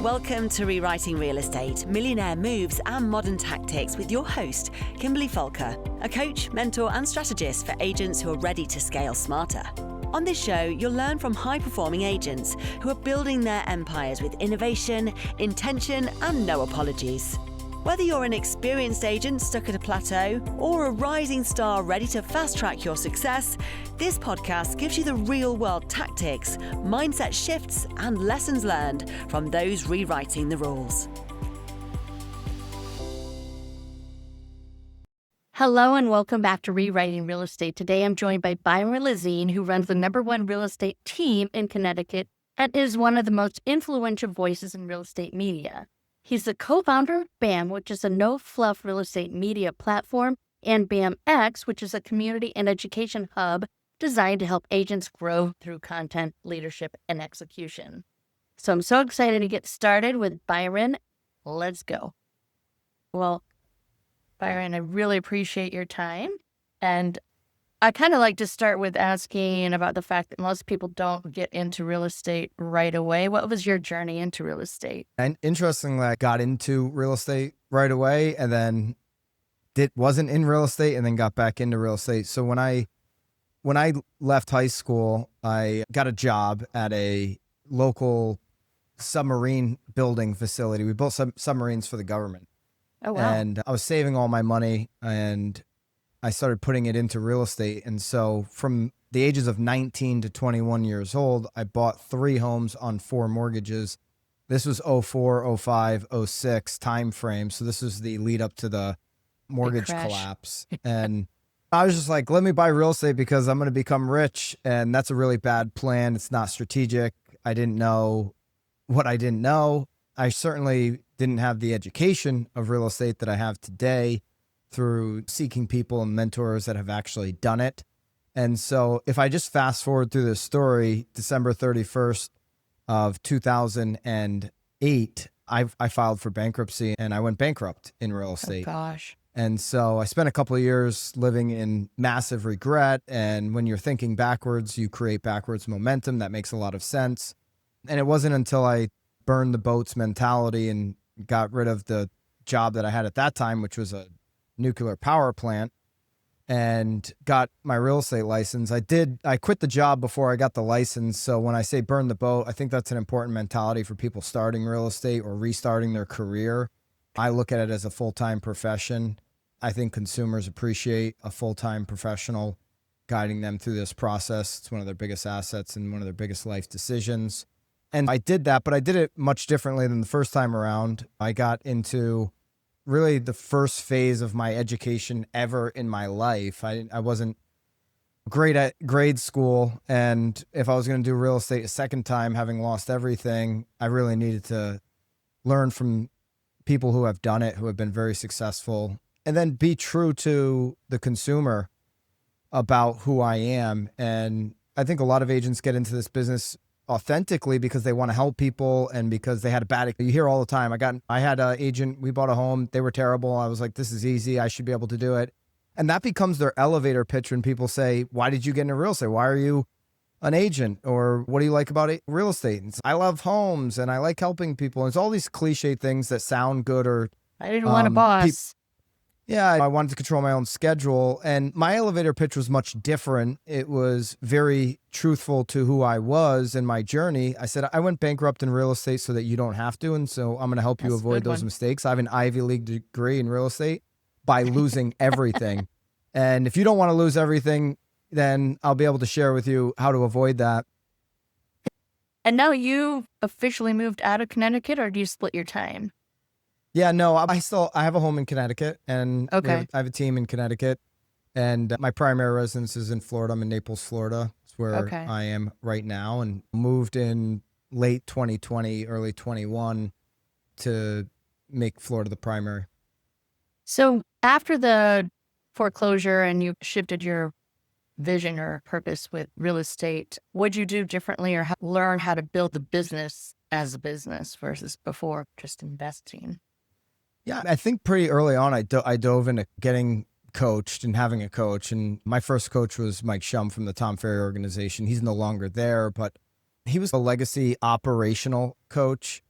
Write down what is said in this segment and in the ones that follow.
Welcome to Rewriting Real Estate, Millionaire Moves and Modern Tactics with your host, Kimberly Falker, a coach, mentor and strategist for agents who are ready to scale smarter. On this show, you'll learn from high-performing agents who are building their empires with innovation, intention and no apologies. Whether you're an experienced agent stuck at a plateau or a rising star ready to fast-track your success, this podcast gives you the real-world tactics, mindset shifts, and lessons learned from those rewriting the rules. Hello and welcome back to Rewriting Real Estate. Today I'm joined by Byron Lazine, who runs the #1 real estate team in Connecticut and is one of the most influential voices in real estate media. He's the co-founder of BAM, which is a no-fluff real estate media platform, and BAMX, which is a community and education hub designed to help agents grow through content, leadership, and execution. So I'm so excited to get started with Byron. Let's go. Well, Byron, I really appreciate your time. And I kind of like to start with asking about the fact that most people don't get into real estate right away. What was your journey into real estate? And interestingly, I got into real estate right away and then wasn't in real estate and then got back into real estate. So when I left high school, I got a job at a local submarine building facility. We built some submarines for the government. Oh, wow. And I was saving all my money and I started putting it into real estate. And so from the ages of 19 to 21 years old, I bought 3 homes on 4 mortgages. This was 04, 05, 06 time frame. So this was the lead up to the mortgage collapse. And I was just like, let me buy real estate because I'm going to become rich. And that's a really bad plan. It's not strategic. I didn't know what I didn't know. I certainly didn't have the education of real estate that I have today through seeking people and mentors that have actually done it. And so if I just fast forward through this story, December 31st of 2008, I filed for bankruptcy and I went bankrupt in real estate. Oh, gosh. And so I spent a couple of years living in massive regret. And when you're thinking backwards, you create backwards momentum. That makes a lot of sense. And it wasn't until I burned the boats mentality and got rid of the job that I had at that time, which was a nuclear power plant, and got my real estate license. I quit the job before I got the license. So when I say burn the boat, I think that's an important mentality for people starting real estate or restarting their career. I look at it as a full-time profession. I think consumers appreciate a full-time professional guiding them through this process. It's one of their biggest assets and one of their biggest life decisions. And I did that, but I did it much differently than the first time around. I got into really the first phase of my education ever in my life. I wasn't great at grade school. And if I was going to do real estate a second time, having lost everything, I really needed to learn from people who have done it, who have been very successful, and then be true to the consumer about who I am. And I think a lot of agents get into this business authentically because they want to help people and because they had a bad, you hear all the time. I had an agent, we bought a home, they were terrible. I was like, this is easy. I should be able to do it. And that becomes their elevator pitch when people say, why did you get into real estate? Why are you an agent? Or what do you like about real estate? And I love homes and I like helping people. And it's all these cliche things that sound good or I didn't want a boss. Yeah, I wanted to control my own schedule. And my elevator pitch was much different. It was very truthful to who I was in my journey. I said, I went bankrupt in real estate so that you don't have to. And so I'm going to help you avoid those mistakes. I have an Ivy League degree in real estate by losing everything. And if you don't want to lose everything, then I'll be able to share with you how to avoid that. And now you officially moved out of Connecticut, or do you split your time? Yeah, no, I have a home in Connecticut and I have a team in Connecticut, and my primary residence is in Florida. I'm in Naples, Florida. It's where I am right now, and moved in late 2020, early 21 to make Florida the primary. So after the foreclosure and you shifted your vision or purpose with real estate, what'd you do differently or learn how to build the business as a business versus before just investing? Yeah, I think pretty early on, I dove into getting coached and having a coach. And my first coach was Mike Shum from the Tom Ferry organization. He's no longer there, but he was a legacy operational coach.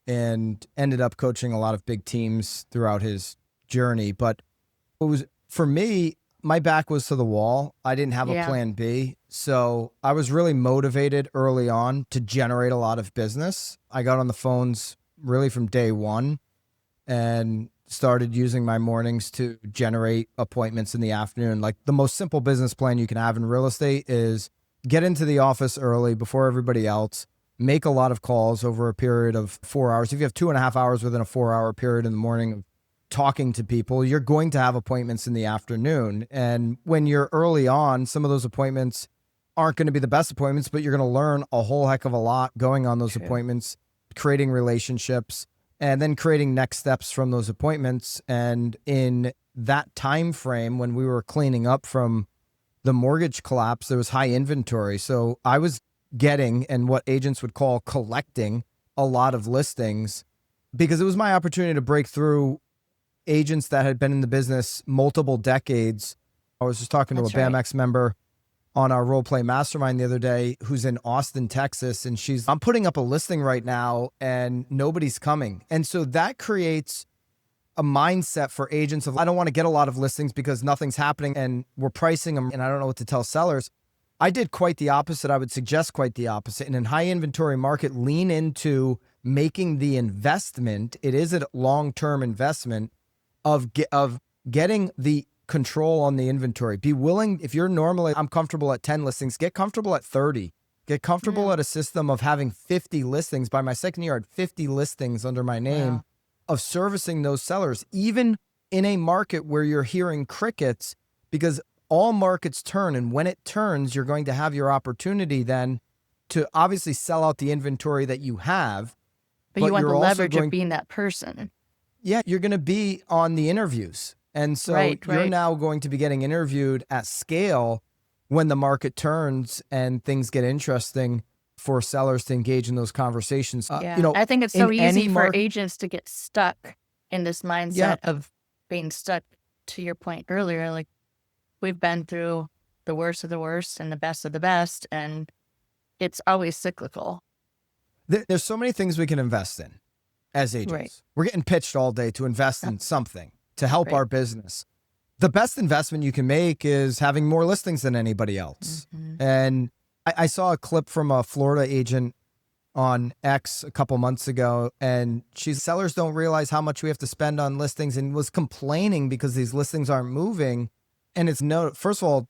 and ended up coaching a lot of big teams throughout his journey. But it was, for me, my back was to the wall. I didn't have a plan B. So I was really motivated early on to generate a lot of business. I got on the phones really from day one and started using my mornings to generate appointments in the afternoon. Like, the most simple business plan you can have in real estate is get into the office early before everybody else, make a lot of calls over a period of 4 hours. If you have 2.5 hours within a 4-hour period in the morning of talking to people, you're going to have appointments in the afternoon. And when you're early on, some of those appointments aren't going to be the best appointments, but you're going to learn a whole heck of a lot going on those appointments, creating relationships, and then creating next steps from those appointments. And in that time frame, when we were cleaning up from the mortgage collapse, there was high inventory. So I was getting, and what agents would call collecting, a lot of listings, because it was my opportunity to break through agents that had been in the business multiple decades. I was just talking to a Bammies member on our role play mastermind the other day who's in Austin, Texas. And I'm putting up a listing right now and nobody's coming. And so that creates a mindset for agents of, I don't want to get a lot of listings because nothing's happening and we're pricing them and I don't know what to tell sellers. I did quite the opposite. I would suggest quite the opposite. And in high inventory market, lean into making the investment. It is a long-term investment of getting the control on the inventory. Be willing, if you're normally, I'm comfortable at 10 listings, get comfortable at 30. Get comfortable at a system of having 50 listings. By my second year, I had 50 listings under my name of servicing those sellers, even in a market where you're hearing crickets, because all markets turn. And when it turns, you're going to have your opportunity then to obviously sell out the inventory that you have. But you want the leverage of being that person. Yeah, you're going to be on the interviews. And so you're now going to be getting interviewed at scale when the market turns and things get interesting for sellers to engage in those conversations. I think it's so easy for agents to get stuck in this mindset of being stuck, to your point earlier. Like, we've been through the worst of the worst and the best of the best, and it's always cyclical. There's so many things we can invest in as agents. We're getting pitched all day to invest in something to help our business. The best investment you can make is having more listings than anybody else. And I saw a clip from a Florida agent on X a couple months ago, and sellers don't realize how much we have to spend on listings, and was complaining because these listings aren't moving. And first of all,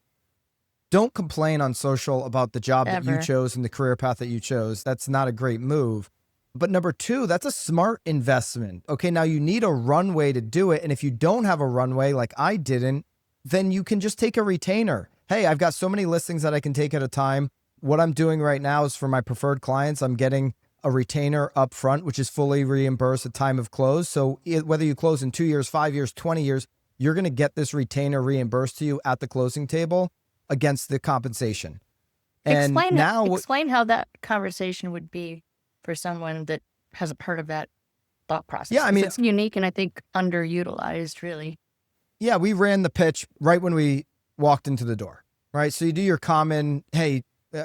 don't complain on social about the job that you chose and the career path that you chose. That's not a great move. But number two, that's a smart investment. Okay, now you need a runway to do it. And if you don't have a runway like I didn't, then you can just take a retainer. Hey, I've got so many listings that I can take at a time. What I'm doing right now is for my preferred clients, I'm getting a retainer up front, which is fully reimbursed at time of close. So whether you close in 2 years, 5 years, 20 years, you're going to get this retainer reimbursed to you at the closing table against the compensation. And explain how that conversation would be for someone that hasn't heard of that thought process. Yeah, I mean, it's unique and I think underutilized, really. Yeah, we ran the pitch right when we walked into the door, right? So you do your common, hey,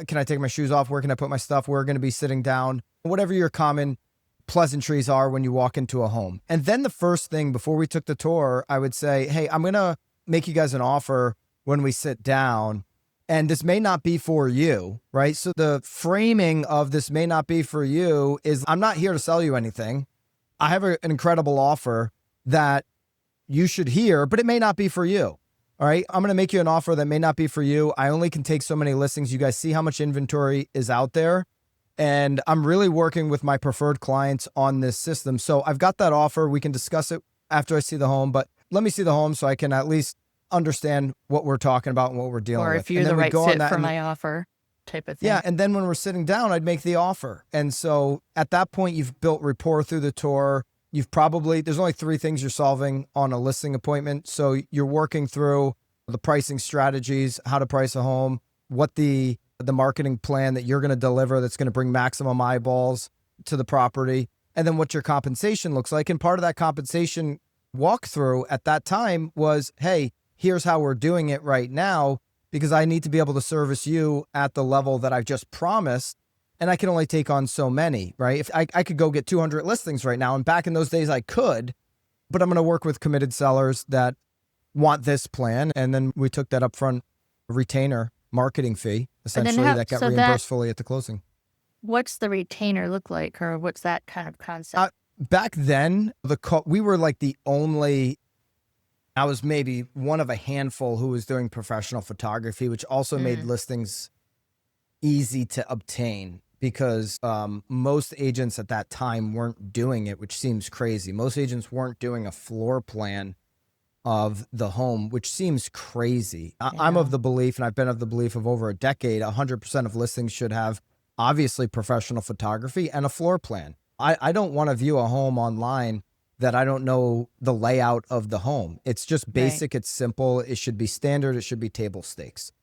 can I take my shoes off? Where can I put my stuff? We're going to be sitting down. Whatever your common pleasantries are when you walk into a home. And then the first thing before we took the tour, I would say, hey, I'm going to make you guys an offer when we sit down. And this may not be for you, right? So the framing of this may not be for you is, I'm not here to sell you anything. I have an incredible offer that you should hear, but it may not be for you. All right. I'm going to make you an offer that may not be for you. I only can take so many listings. You guys see how much inventory is out there. And I'm really working with my preferred clients on this system. So I've got that offer. We can discuss it after I see the home, but let me see the home so I can at least understand what we're talking about and what we're dealing with. Or if you're the right fit for my offer type of thing. Yeah. And then when we're sitting down, I'd make the offer. And so at that point, you've built rapport through the tour. There's only 3 things you're solving on a listing appointment. So you're working through the pricing strategies, how to price a home, what the marketing plan that you're going to deliver that's going to bring maximum eyeballs to the property, and then what your compensation looks like. And part of that compensation walkthrough at that time was, hey, here's how we're doing it right now, because I need to be able to service you at the level that I've just promised. and I can only take on so many, right? If I could go get 200 listings right now, and back in those days I could, but I'm going to work with committed sellers that want this plan. And then we took that upfront retainer marketing fee, essentially, that got reimbursed fully at the closing. What's the retainer look like, or what's that kind of concept? Back then, we were like the only, I was maybe one of a handful who was doing professional photography, which also made listings easy to obtain because most agents at that time weren't doing it, which seems crazy. Most agents weren't doing a floor plan of the home, which seems crazy. I'm of the belief, and I've been of the belief of over a decade, 100% of listings should have obviously professional photography and a floor plan. I don't want to view a home online that I don't know the layout of the home. It's just basic. Right. It's simple. It should be standard. It should be table stakes.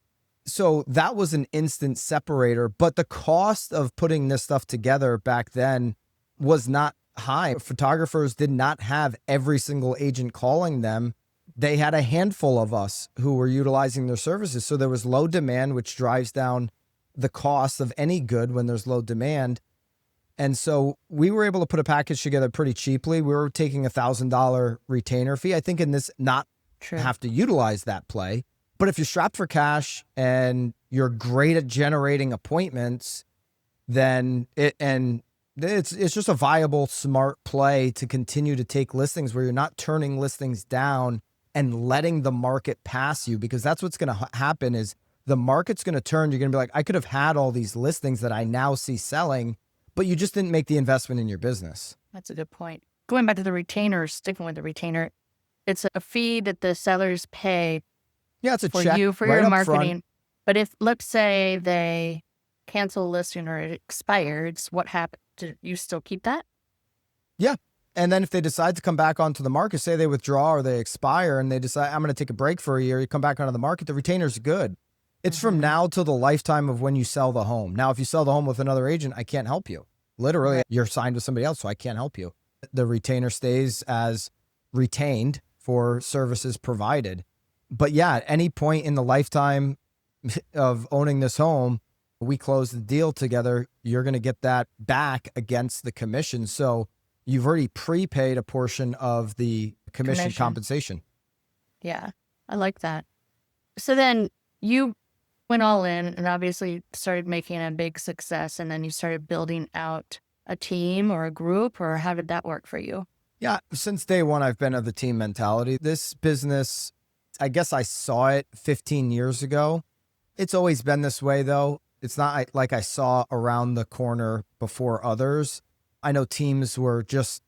So that was an instant separator, but the cost of putting this stuff together back then was not high. Photographers did not have every single agent calling them. They had a handful of us who were utilizing their services. So there was low demand, which drives down the cost of any good when there's low demand. And so we were able to put a package together pretty cheaply. We were taking $1,000 retainer fee. I think in this, not have to utilize that play. But if you're strapped for cash and you're great at generating appointments, then it's just a viable, smart play to continue to take listings where you're not turning listings down and letting the market pass you, because that's what's going to happen is the market's going to turn. You're going to be like, I could have had all these listings that I now see selling, but you just didn't make the investment in your business. That's a good point. Going back to the retainer, sticking with the retainer, it's a fee that the sellers pay. Yeah, it's a for check you for right your marketing. Front. But if, let's say, they cancel a listing or it expires, what happens? Do you still keep that? Yeah. And then if they decide to come back onto the market, say they withdraw or they expire and they decide, I'm going to take a break for a year, you come back onto the market, the retainer's good. It's from now till the lifetime of when you sell the home. Now, if you sell the home with another agent, I can't help you. Literally, you're signed with somebody else, so I can't help you. The retainer stays as retained for services provided. But yeah, at any point in the lifetime of owning this home, we close the deal together, you're going to get that back against the commission. So you've already prepaid a portion of the commission compensation. Yeah, I like that. So then you went all in and obviously started making a big success, and then you started building out a team or a group, or how did that work for you? Yeah, since day one, I've been of the team mentality. This business, I guess I saw it 15 years ago. It's always been this way, though. It's not like I saw around the corner before others. I know teams were just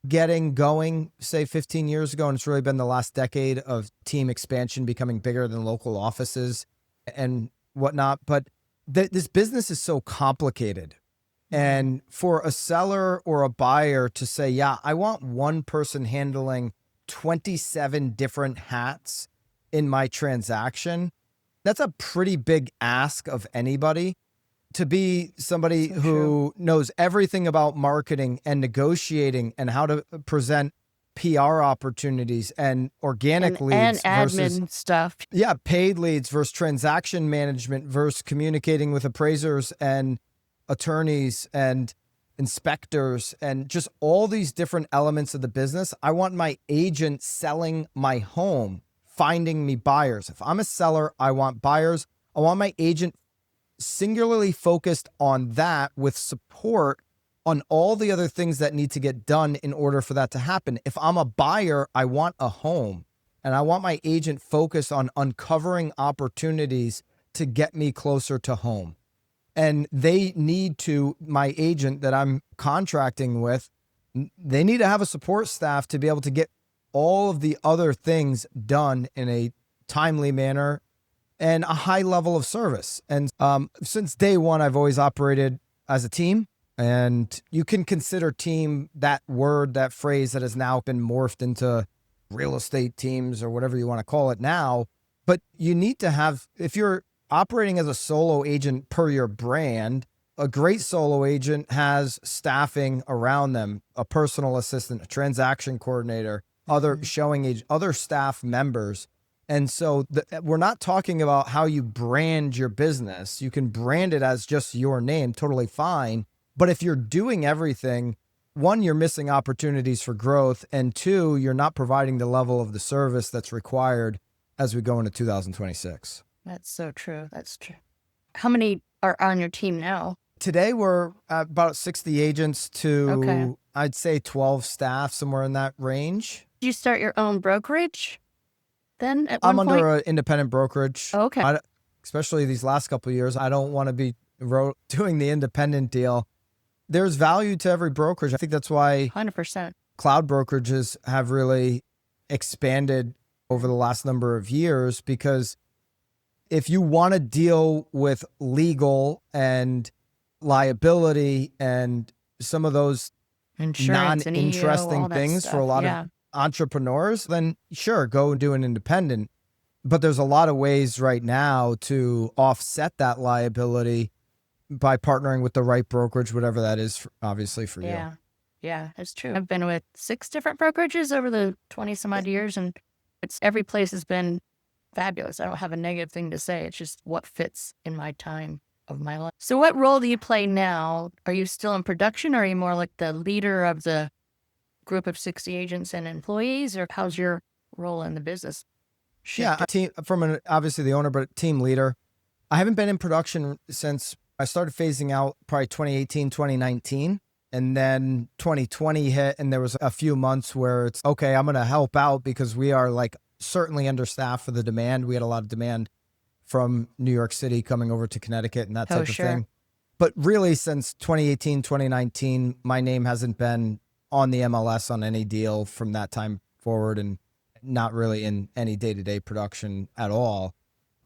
getting going, say 15 years ago, and it's really been the last decade of team expansion becoming bigger than local offices and whatnot. But this business is so complicated. And for a seller or a buyer to say, yeah, I want one person handling 27 different hats in my transaction, that's a pretty big ask of anybody. To be somebody who knows everything about marketing and negotiating and how to present PR opportunities and organic leads and versus admin stuff. Yeah, paid leads versus transaction management versus communicating with appraisers and attorneys and inspectors and just all these different elements of the business. I want my agent selling my home, finding me buyers. If I'm a seller, I want buyers. I want my agent singularly focused on that with support on all the other things that need to get done in order for that to happen. If I'm a buyer, I want a home, and I want my agent focused on uncovering opportunities to get me closer to home. And they need to, my agent that I'm contracting with, they need to have a support staff to be able to get all of the other things done in a timely manner and a high level of service. And since day one, I've always operated as a team. And you can consider team, that word, that phrase that has now been morphed into real estate teams or whatever you want to call it now. But you need to have, if you're operating as a solo agent per your brand, a great solo agent has staffing around them, a personal assistant, a transaction coordinator, other showing agent, other staff members And so we're not talking about how you brand your business. You can brand it as just your name, totally fine. But if you're doing everything, one, you're missing opportunities for growth. And two, you're not providing the level of the service that's required as we go into 2026. That's so true. That's true. How many are on your team now? Today, we're at about 60 agents to, Okay. I'd say 12 staff, somewhere in that range. Did you start your own brokerage then at I'm one under point? an independent brokerage. Okay. Especially these last couple of years, I don't want to be doing the independent deal. There's value to every brokerage. I think that's why 100%. cloud brokerages have really expanded over the last number of years, because if you want to deal with legal and liability and some of those Insurance and EO, non-interesting all that things stuff. for a lot of entrepreneurs, then sure, go and do an independent. But there's a lot of ways right now to offset that liability by partnering with the right brokerage, whatever that is, obviously for you. Yeah, that's true. I've been with 6 different brokerages over the 20 some odd years, and every place has been fabulous. I don't have a negative thing to say. It's just what fits in my time of my life. So what role do you play now? Are you still in production, or are you more like the leader of the group of 60 agents and employees, or how's your role in the business? Yeah, team, obviously the owner, but team leader. I haven't been in production since I started phasing out probably 2018, 2019. And then 2020 hit, and there was a few months where it's, okay, I'm going to help out because we are like certainly understaffed for the demand. We had a lot of demand from New York City coming over to Connecticut and that type of thing. But really since 2018, 2019, my name hasn't been on the MLS on any deal from that time forward, and not really in any day-to-day production at all.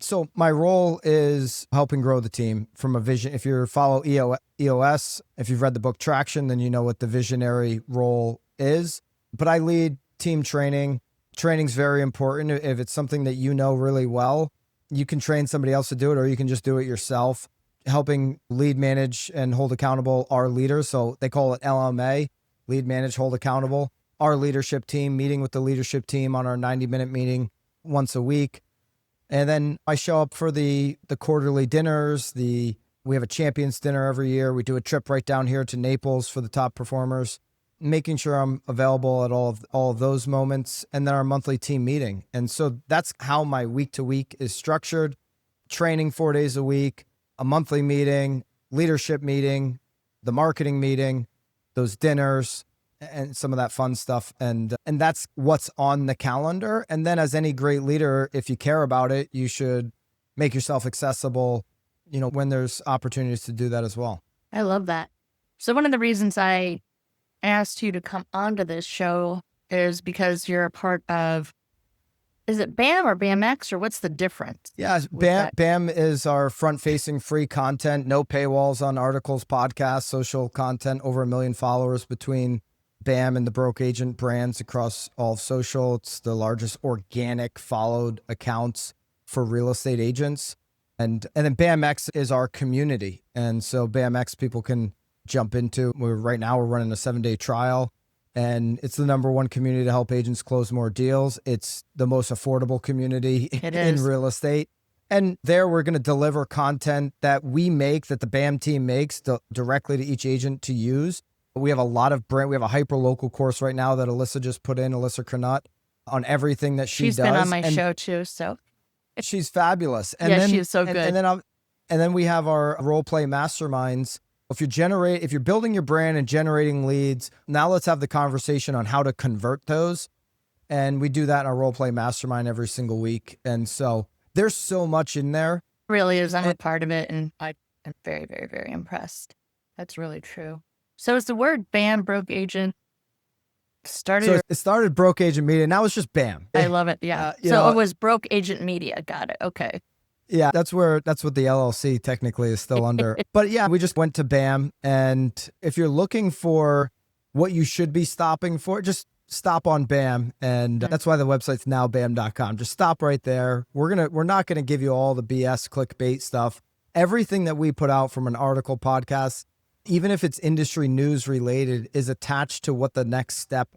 So my role is helping grow the team from a vision. If you follow EOS, if you've read the book Traction, then you know what the visionary role is. But I lead team training. Training's very important. If it's something that you know really well, you can train somebody else to do it, or you can just do it yourself. Helping lead, manage, and hold accountable our leaders. So they call it LMA, lead, manage, hold accountable. Our leadership team, meeting with the leadership team on our 90-minute meeting once a week. And then I show up for the quarterly dinners. We have a champions dinner every year. We do a trip right down here to Naples for the top performers, making sure I'm available at all of those moments. And then our monthly team meeting. And so that's how my week to week is structured. Training 4 days a week, a monthly meeting, leadership meeting, the marketing meeting, those dinners, and some of that fun stuff. And that's what's on the calendar. And then as any great leader, if you care about it, you should make yourself accessible, when there's opportunities to do that as well. I love that. So one of the reasons I asked you to come onto this show is because you're a part of, is it BAM or BAMX, or what's the difference? Yeah, BAM is our front-facing free content, no paywalls on articles, podcasts, social content, over 1 million followers between BAM and the Broke Agent brands across all of social. It's the largest organic followed accounts for real estate agents. And then BAMX is our community. And so BAMX people can jump into. Right now we're running a 7-day trial, and it's the #1 community to help agents close more deals. It's the most affordable community in real estate. And there we're going to deliver content that we make, that the BAM team makes directly to each agent to use. We have a lot of we have a hyper-local course right now that Alyssa just put in, Alyssa Cronut, on everything that she does. She's been on my show too, so. She's fabulous. And yeah, then, she's so good. And then we have our role play masterminds. If you're building your brand and generating leads, now let's have the conversation on how to convert those. And we do that in our role play mastermind every single week. And so there's so much in there. It really is. I'm a part of it, and I am very, very, very impressed. That's really true. So is the word BAM, Broke Agent, started? So it started Broke Agent Media. Now it's just BAM. I love it. Yeah. So it was Broke Agent Media. Got it. Okay. Yeah, that's what the LLC technically is still under. But yeah, we just went to BAM. And if you're looking for what you should be stopping for, just stop on BAM. And that's why the website's now bam.com. Just stop right there. We're not going to give you all the BS clickbait stuff. Everything that we put out from an article, podcast, even if it's industry news related, is attached to what the next step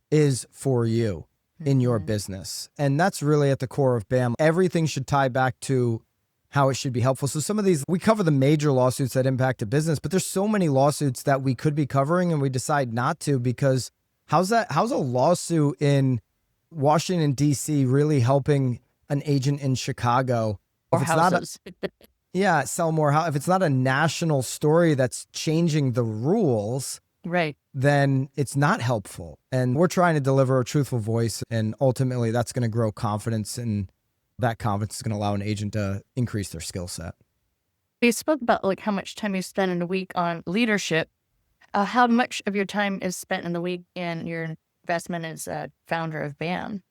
is for you. in your business. And that's really at the core of BAM. Everything should tie back to how it should be helpful. So some of these, we cover the major lawsuits that impact a business, but there's so many lawsuits that we could be covering and we decide not to, because how's a lawsuit in Washington, D.C. really helping an agent in Chicago? Or houses. Sell more house. If it's not a national story that's changing the rules, right, then it's not helpful. And we're trying to deliver a truthful voice, and ultimately that's going to grow confidence, and that confidence is going to allow an agent to increase their skill set. We spoke about like how much time you spend in a week on leadership. How much of your time is spent in the week in your investment as a founder of BAM?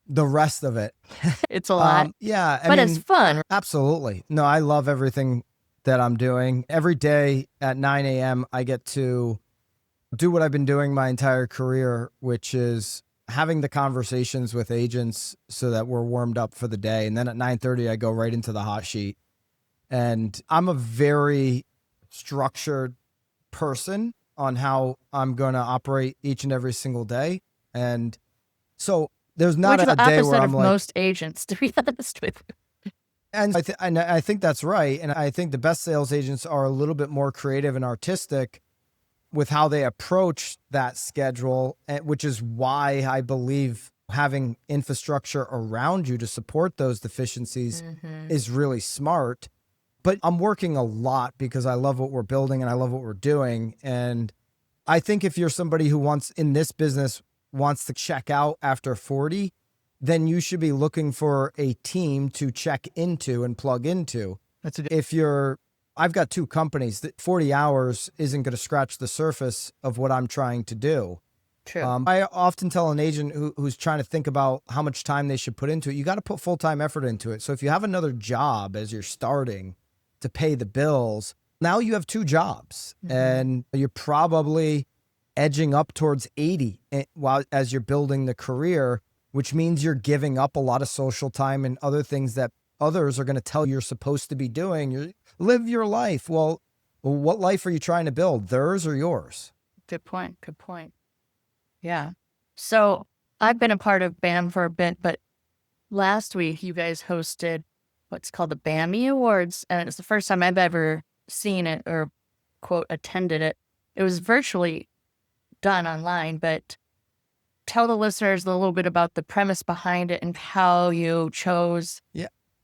The rest of it. It's a lot. But it's fun. Absolutely. No, I love everything that I'm doing. Every day at 9 a.m., I get to do what I've been doing my entire career, which is having the conversations with agents so that we're warmed up for the day. And then at 9:30, I go right into the hot sheet. And I'm a very structured person on how I'm going to operate each and every single day. And so there's not a day where I'm like most agents, to be honest with you. And I think that's right. And I think the best sales agents are a little bit more creative and artistic with how they approach that schedule, which is why I believe having infrastructure around you to support those deficiencies is really smart. But I'm working a lot because I love what we're building and I love what we're doing. And I think if you're somebody who wants to check out after 40, then you should be looking for a team to check into and plug into. I've got two companies that 40 hours isn't going to scratch the surface of what I'm trying to do. True. I often tell an agent who's trying to think about how much time they should put into it, you got to put full-time effort into it. So if you have another job as you're starting to pay the bills, now you have two jobs and you're probably edging up towards 80 while as you're building the career, which means you're giving up a lot of social time and other things that others are going to tell you're supposed to be doing. Live your life. Well, what life are you trying to build? Theirs or yours? Good point. Yeah. So I've been a part of BAM for a bit, but last week you guys hosted what's called the Bammies Awards. And it's the first time I've ever seen it or, quote, attended it. It was virtually done online, but tell the listeners a little bit about the premise behind it and how you chose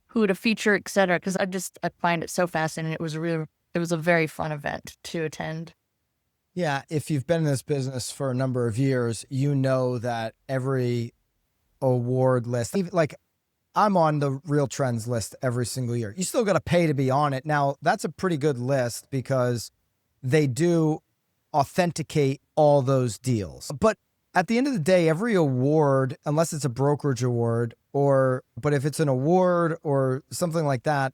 who to feature, et cetera. Because I find it so fascinating. It was a very fun event to attend. Yeah, if you've been in this business for a number of years, you know that every award list, even like I'm on the Real Trends list every single year. You still got to pay to be on it. Now, that's a pretty good list because they do authenticate all those deals. But at the end of the day, every award, unless it's a brokerage award but if it's an award or something like that,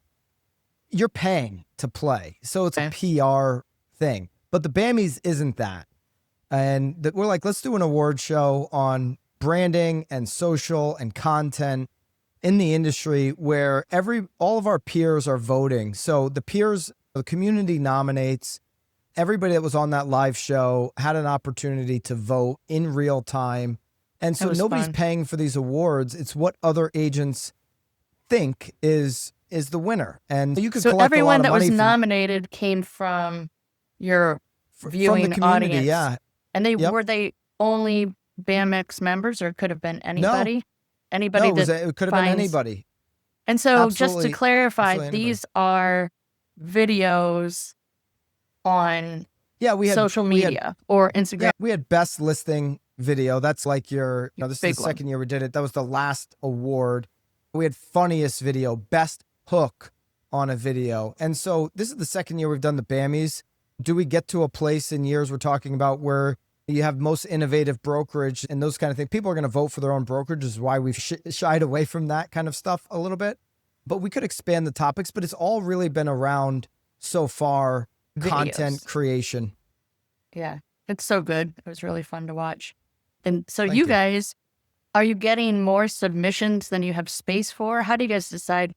you're paying to play. So it's a PR thing. But the Bammies isn't that. And we're like, let's do an award show on branding and social and content in the industry where all of our peers are voting. So the community nominates. Everybody that was on that live show had an opportunity to vote in real time. And so nobody's paying for these awards. It's what other agents think is the winner. And you could collect everyone a lot of money that was nominated came from your viewing from the community, audience. yeah. And were they only BAMX members, or it could have been anybody? No. Anybody It could have been anybody. And so Absolutely. just to clarify, these are videos on social media or Instagram. Yeah, we had best listing video. That's like this is the second year we did it. That was the last award. We had funniest video, best hook on a video. And so this is the second year we've done the Bammies. Do we get to a place in years we're talking about where you have most innovative brokerage and those kind of things? People are going to vote for their own brokerage, is why we've shied away from that kind of stuff a little bit. But we could expand the topics, but it's all really been around so far videos. Content creation. Yeah, it's so good. It was really fun to watch. And so you guys, are you getting more submissions than you have space for? How do you guys decide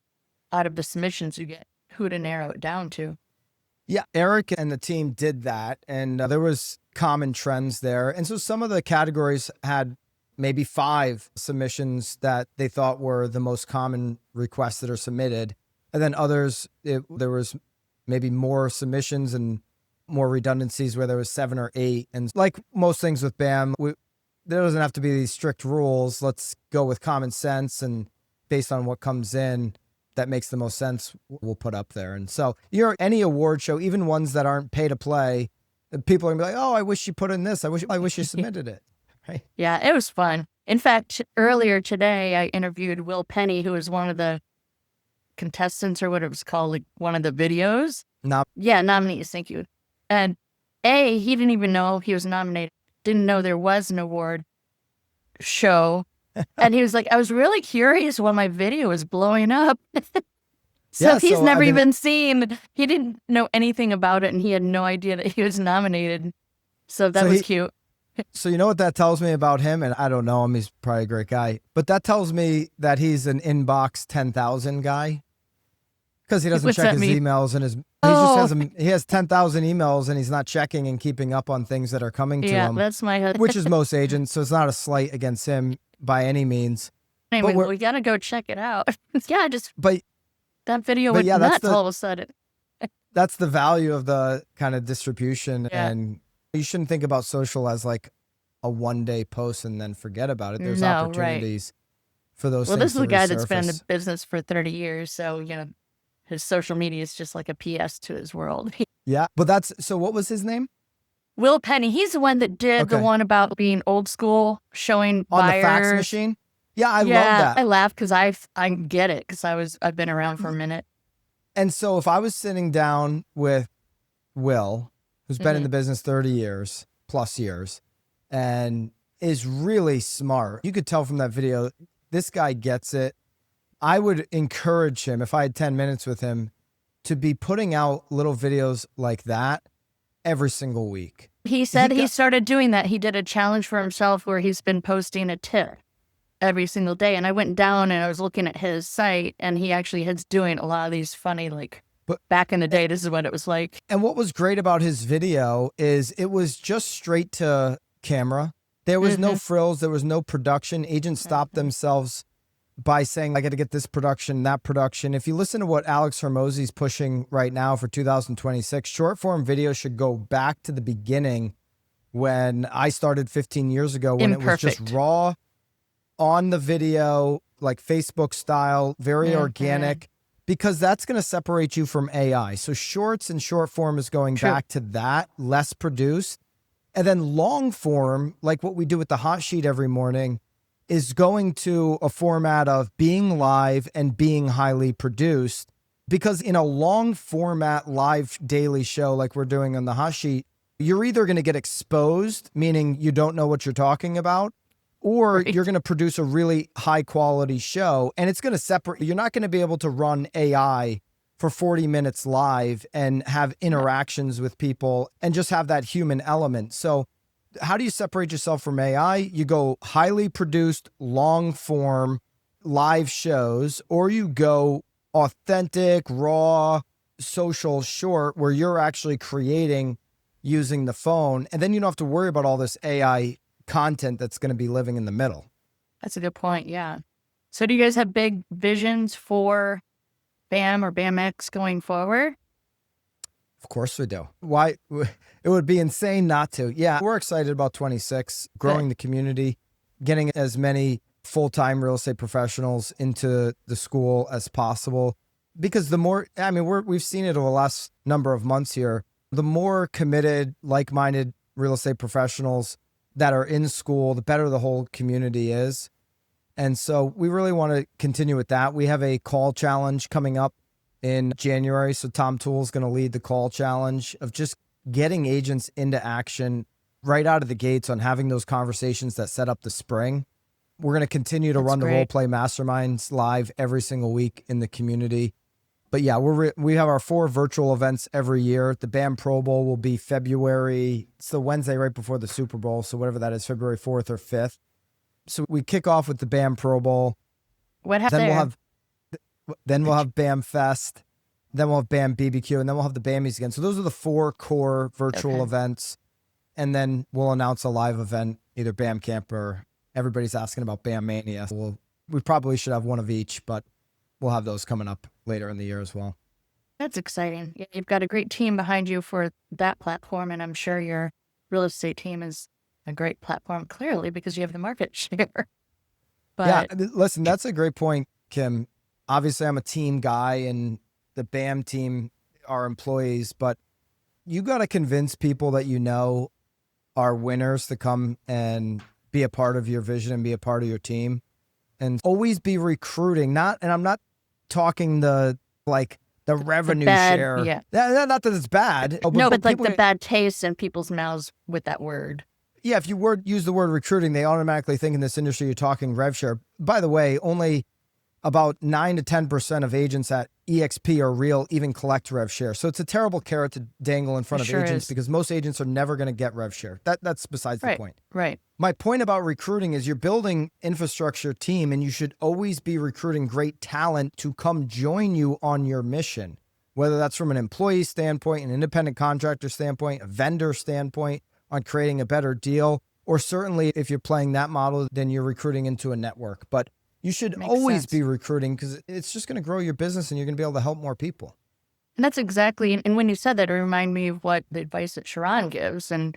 out of the submissions you get who to narrow it down to? Yeah, Eric and the team did that, and there was common trends there. And so some of the categories had maybe 5 submissions that they thought were the most common requests that are submitted. And then others, there was maybe more submissions and more redundancies where there was 7 or 8. And like most things with BAM, there doesn't have to be these strict rules. Let's go with common sense, and based on what comes in that makes the most sense, we'll put up there. And so any award show, even ones that aren't pay to play, people are gonna be like, oh, I wish you put in this. I wish you submitted it. Right? Yeah, it was fun. In fact, earlier today, I interviewed Will Penny, who was one of the contestants, or what it was called, like one of the videos. Nominees. Thank you. And he didn't even know he was nominated. Didn't know there was an award show. And he was like, I was really curious when my video was blowing up. So he's never even seen, he didn't know anything about it, and he had no idea that he was nominated. So that was cute. So you know what that tells me about him? And I don't know him, he's probably a great guy. But that tells me that he's an inbox 10,000 guy. Because he doesn't check his emails, and he has 10,000 emails, and he's not checking and keeping up on things that are coming to him. Yeah, that's my husband. Which is most agents, so it's not a slight against him by any means. Anyway, we got to go check it out. That video went nuts all of a sudden. That's the value of the kind of distribution. Yeah. And you shouldn't think about social as like a one-day post and then forget about it. There's opportunities for those things. Well, this is a guy that's been in the business for 30 years. So, his social media is just like a PS to his world. Yeah. But so what was his name? Will Penny. He's the one that did the one about being old school, showing on buyers. The fax machine. Yeah, I love that. I laugh because I get it, because I've been around for a minute. And so if I was sitting down with Will, who's been in the business 30 plus years, and is really smart, you could tell from that video, this guy gets it. I would encourage him, if I had 10 minutes with him, to be putting out little videos like that every single week. He said he started doing that. He did a challenge for himself where he's been posting a tip every single day. And I went down and I was looking at his site, and he actually is doing a lot of these funny, but back in the day, this is what it was like. And what was great about his video is it was just straight to camera. There was no frills. There was no production. Agents stopped themselves by saying, I got to get this production, that production. If you listen to what Alex Hormozy's pushing right now for 2026, short form video should go back to the beginning when I started 15 years ago, when it was just raw on the video, like Facebook style, very organic, because that's going to separate you from AI. So shorts and short form is going back to that, less produced. And then long form, like what we do with the hot sheet every morning, is going to a format of being live and being highly produced. Because in a long format live daily show like we're doing on the hot sheet, you're either going to get exposed, meaning you don't know what you're talking about, or you're going to produce a really high quality show, and it's going to separate. You're not going to be able to run AI for 40 minutes live and have interactions with people and just have that human element. So how do you separate yourself from AI? You go highly produced, long form live shows, or you go authentic, raw, social short, where you're actually creating using the phone. And then you don't have to worry about all this AI content that's going to be living in the middle. That's a good point. Yeah. So do you guys have big visions for BAM or BAMX going forward? Of course we do. Why? It would be insane not to. Yeah, we're excited about 26, growing the community, getting as many full-time real estate professionals into the school as possible. Because the more, we've seen it over the last number of months here, the more committed, like-minded real estate professionals that are in school, the better the whole community is. And so we really want to continue with that. We have a call challenge coming up in January. So Tom Toole's going to lead the call challenge of just getting agents into action right out of the gates on having those conversations that set up the spring. We're going to continue to run the role play masterminds live every single week in the community. But yeah, we have our 4 virtual events every year. The BAM Pro Bowl will be February. It's the Wednesday right before the Super Bowl. So whatever that is, February 4th or 5th. So we kick off with the BAM Pro Bowl. What happened? Then we'll have BAM Fest. Then we'll have BAM BBQ, and then we'll have the Bammies again. So those are the 4 core virtual events. And then we'll announce a live event, either BAM Camp or everybody's asking about Bam Mania. We probably should have one of each, but we'll have those coming up later in the year as well. That's exciting. Yeah, you've got a great team behind you for that platform, and I'm sure your real estate team is a great platform, clearly, because you have the market share. But yeah, listen, that's a great point, Kim. Obviously, I'm a team guy, and the BAM team are employees, but you got to convince people that you know are winners to come and be a part of your vision and be a part of your team, and always be recruiting. And I'm not talking the revenue share. Yeah. Not that it's bad. But like the bad taste in people's mouths with that word. Yeah, if you use the word recruiting, they automatically think in this industry you're talking rev share. By the way, only about 9 to 10% of agents at EXP or Real even collect rev share. So it's a terrible carrot to dangle in front of agents because most agents are never going to get rev share. That's besides the point. Right. My point about recruiting is you're building infrastructure team, and you should always be recruiting great talent to come join you on your mission, whether that's from an employee standpoint, an independent contractor standpoint, a vendor standpoint on creating a better deal, or certainly if you're playing that model, then you're recruiting into a network. But you should always be recruiting because it's just going to grow your business and you're going to be able to help more people. And that's exactly, and when you said that, it reminded me of what the advice that Sharon gives, and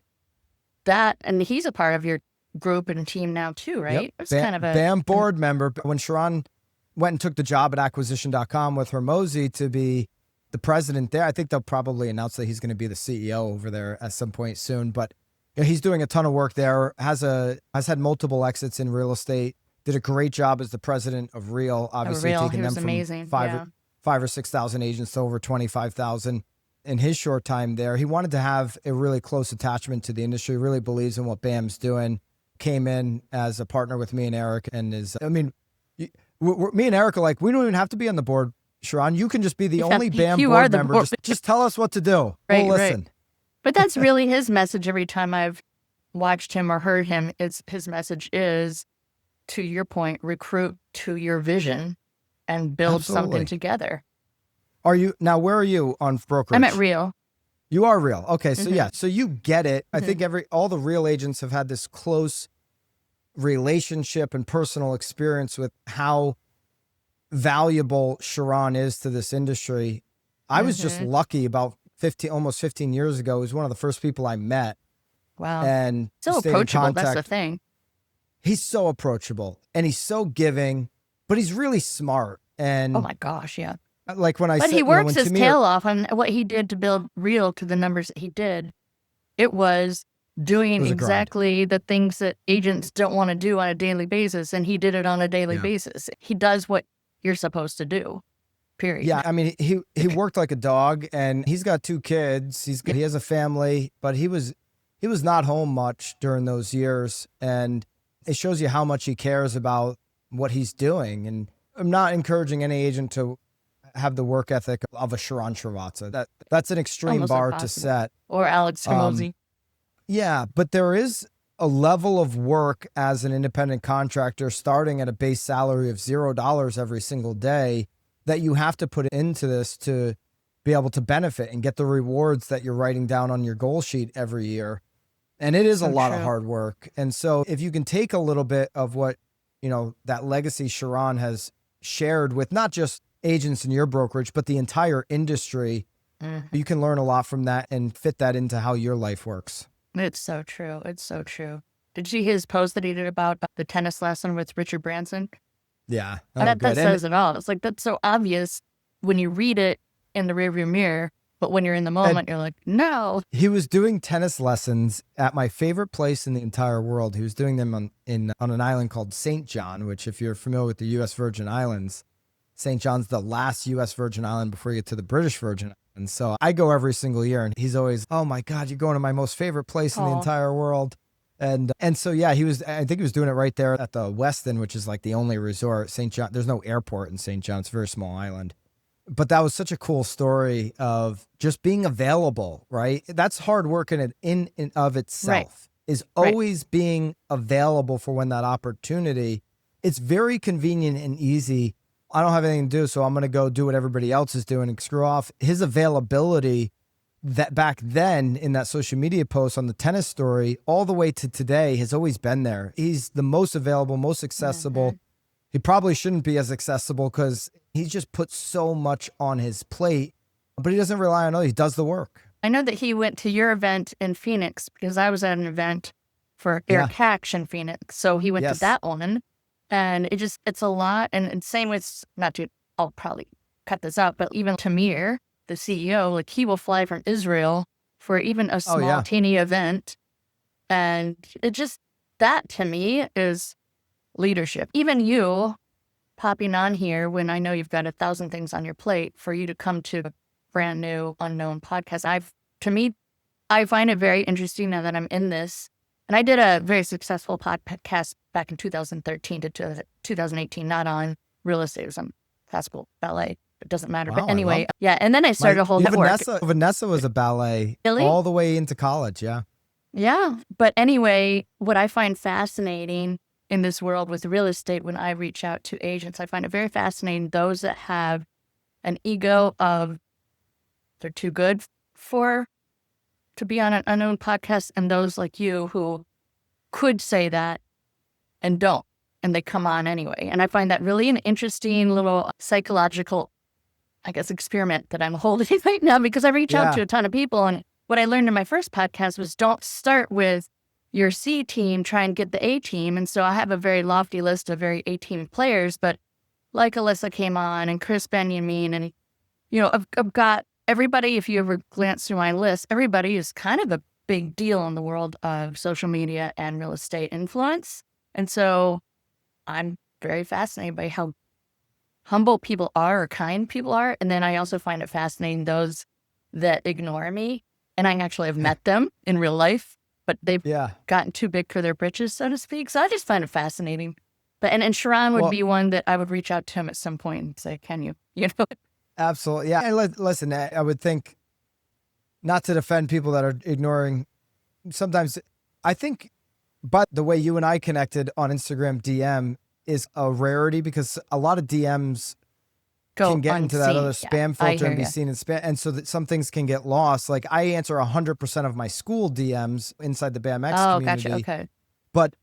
he's a part of your group and team now too, right? Yep. It's kind of a BAM board member. When Sharon went and took the job at acquisition.com with Hermosi to be the president there, I think they'll probably announce that he's going to be the CEO over there at some point soon. But he's doing a ton of work there, has had multiple exits in real estate, did a great job as the president of Real, obviously taking them from amazing. 5 or 6,000 agents to over 25,000 in his short time there. He wanted to have a really close attachment to the industry, really believes in what BAM's doing, came in as a partner with me and Eric, and me and Eric are like, we don't even have to be on the board, Sharon. You can just be the only BAM board member. Just tell us what to do. We'll listen. Right. But that's really his message every time I've watched him or heard him. His message is, to your point, recruit to your vision and build something together. Now, where are you on brokerage? I'm at Real. You are Real. Okay. So so you get it. I think all the Real agents have had this close relationship and personal experience with how valuable Sharon is to this industry. I was just lucky about almost 15 years ago. He was one of the first people I met. Wow. And so approachable. That's the thing. He's so approachable and he's so giving, but he's really smart. And oh my gosh, yeah. Like when he works his tail off on what he did to build Real to the numbers that he did. It was doing exactly the things that agents don't want to do on a daily basis, and he did it on a daily basis. He does what you're supposed to do. Period. Yeah, I mean, he worked like a dog, and he's got 2 kids. He has a family, but he was not home much during those years, and it shows you how much he cares about what he's doing. And I'm not encouraging any agent to have the work ethic of a Sharon Srivatsa. That's an extreme almost bar impossible. to set. Or Alex Hermosi. Yeah, but there is a level of work as an independent contractor starting at a base salary of $0 every single day that you have to put into this to be able to benefit and get the rewards that you're writing down on your goal sheet every year. And it is a lot of hard work. And so if you can take a little bit of what, that legacy Sharon has shared with not just agents in your brokerage, but the entire industry, you can learn a lot from that and fit that into how your life works. It's so true. It's so true. Did you see his post that he did about the tennis lesson with Richard Branson? Yeah. That says it all. It's like, that's so obvious when you read it in the rearview mirror, but when you're in the moment, you're like, no. He was doing tennis lessons at my favorite place in the entire world. He was doing them on an island called St. John, which if you're familiar with the U.S. Virgin Islands, St. John's the last U.S. Virgin Island before you get to the British Virgin. And so I go every single year, and he's always, oh my God, you're going to my most favorite place in the entire world. And so, yeah, I think he was doing it right there at the Westin, which is like the only resort. St. John, there's no airport in St. John. It's a very small island. But that was such a cool story of just being available, right? That's hard work in and of itself, is always being available for when that opportunity. It's very convenient and easy. I don't have anything to do, so I'm going to go do what everybody else is doing and screw off. His availability that back then in that social media post on the tennis story, all the way to today has always been there. He's the most available, most accessible. He probably shouldn't be as accessible because he's just put so much on his plate, but he doesn't rely on others. He does the work. I know that he went to your event in Phoenix because I was at an event for Eric Hatch in Phoenix. So he went to that one, and it's a lot. And same with, I'll probably cut this out, but even Tamir, the CEO, like he will fly from Israel for even a small teeny event. And it just, that to me is leadership. Even you popping on here when I know you've got 1,000 things on your plate, for you to come to a brand new unknown podcast. I find it very interesting now that I'm in this. And I did a very successful podcast back in 2013 to 2018, not on real estate. It was on classical ballet. It doesn't matter. Wow, but anyway, and then I started a whole network. Vanessa was a ballet all the way into college. Yeah. Yeah. But anyway, what I find fascinating in this world with real estate, when I reach out to agents, I find it very fascinating. Those that have an ego of they're too good to be on an unknown podcast, and those like you who could say that and don't, and they come on anyway. And I find that really an interesting little psychological, I guess, experiment that I'm holding right now, because I reach out to a ton of people. And what I learned in my first podcast was don't start with your C team, try and get the A team. And so I have a very lofty list of very A team players, but like Alyssa came on and Chris Benjamin, and, I've got everybody. If you ever glance through my list, everybody is kind of a big deal in the world of social media and real estate influence. And so I'm very fascinated by how humble people are or kind people are. And then I also find it fascinating those that ignore me. And I actually have met them in real life, but they've gotten too big for their britches, so to speak. So I just find it fascinating. But and Sharon would be one that I would reach out to him at some point and say, can you? Absolutely. Yeah. And listen, I would think, not to defend people that are ignoring, sometimes I think, but the way you and I connected on Instagram DM is a rarity, because a lot of DMs can get into that other spam filter and be seen in spam. And so that some things can get lost. Like I answer 100% of my school DMs inside the BAMX community. Gotcha. Okay. But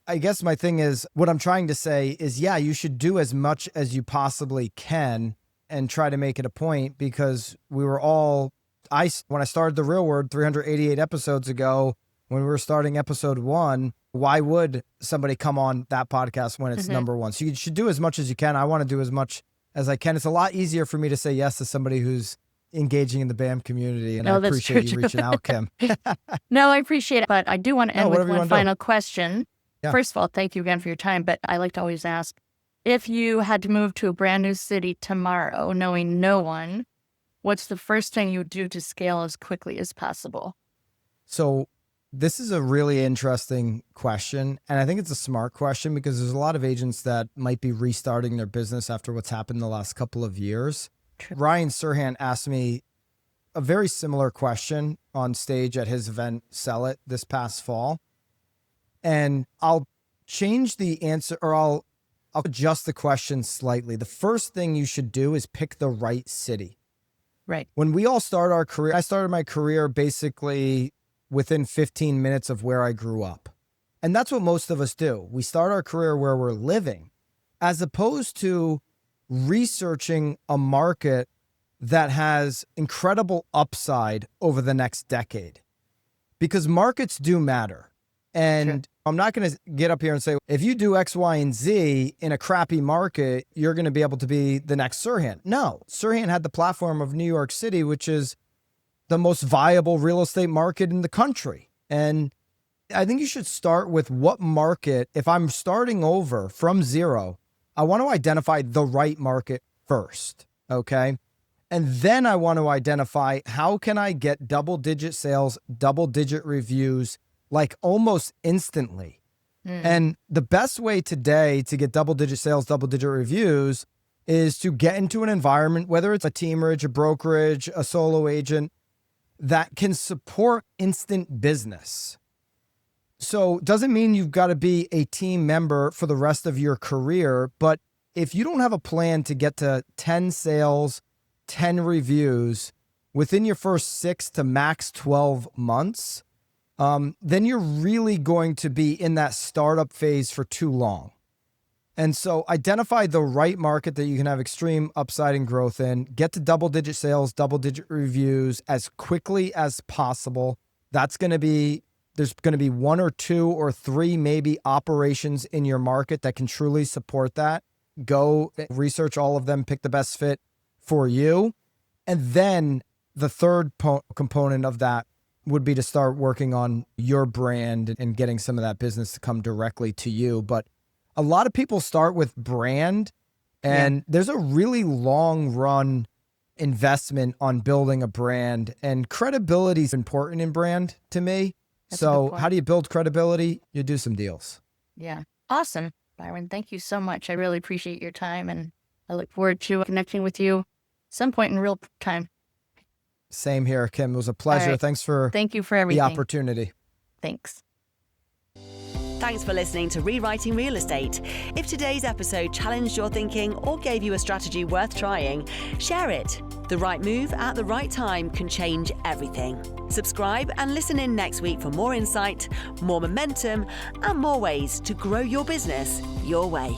I guess my thing is, what I'm trying to say is, you should do as much as you possibly can and try to make it a point, because we were all, when I started The Real Word 388 episodes ago, when we were starting episode 1, why would somebody come on that podcast when it's number 1? So you should do as much as you can. I want to do as much as I can. It's a lot easier for me to say yes to somebody who's engaging in the BAM community. And I appreciate you reaching out, Kim. No, I appreciate it. But I do want to end with one final question. Yeah. First of all, thank you again for your time. But I like to always ask, if you had to move to a brand new city tomorrow, knowing no one, what's the first thing you would do to scale as quickly as possible? So this is a really interesting question. And I think it's a smart question, because there's a lot of agents that might be restarting their business after what's happened the last couple of years. True. Ryan Serhant asked me a very similar question on stage at his event, Sell It, this past fall. And I'll change the answer, or I'll adjust the question slightly. The first thing you should do is pick the right city. Right. When we all start our career, I started my career basically within 15 minutes of where I grew up. And that's what most of us do. We start our career where we're living, as opposed to researching a market that has incredible upside over the next decade. Because markets do matter. And I'm not going to get up here and say, if you do X, Y, and Z in a crappy market, you're going to be able to be the next Serhant. No, Serhant had the platform of New York City, which is the most viable real estate market in the country. And I think you should start with what market. If I'm starting over from zero, I want to identify the right market first. Okay. And then I want to identify, how can I get double-digit sales, double-digit reviews, like almost instantly. And the best way today to get double-digit sales, double-digit reviews is to get into an environment, whether it's a teamerage, a brokerage, a solo agent, that can support instant business. So it doesn't mean you've got to be a team member for the rest of your career, but if you don't have a plan to get to 10 sales, 10 reviews, within your first 6 to max 12 months, then you're really going to be in that startup phase for too long. And so identify the right market that you can have extreme upside and growth in, get to double-digit sales, double-digit reviews as quickly as possible. There's going to be 1 or 2 or 3 maybe operations in your market that can truly support that. Go research all of them, pick the best fit for you. And then the third component of that would be to start working on your brand and getting some of that business to come directly to you. But a lot of people start with brand, and there's a really long run investment on building a brand, and credibility is important in brand to me. So how do you build credibility? You do some deals. Yeah. Awesome. Byron, thank you so much. I really appreciate your time, and I look forward to connecting with you some point in real time. Same here, Kim. It was a pleasure. Right. Thank you for everything. The opportunity. Thanks. Thanks for listening to Rewriting Real Estate. If today's episode challenged your thinking or gave you a strategy worth trying, share it. The right move at the right time can change everything. Subscribe and listen in next week for more insight, more momentum, and more ways to grow your business your way.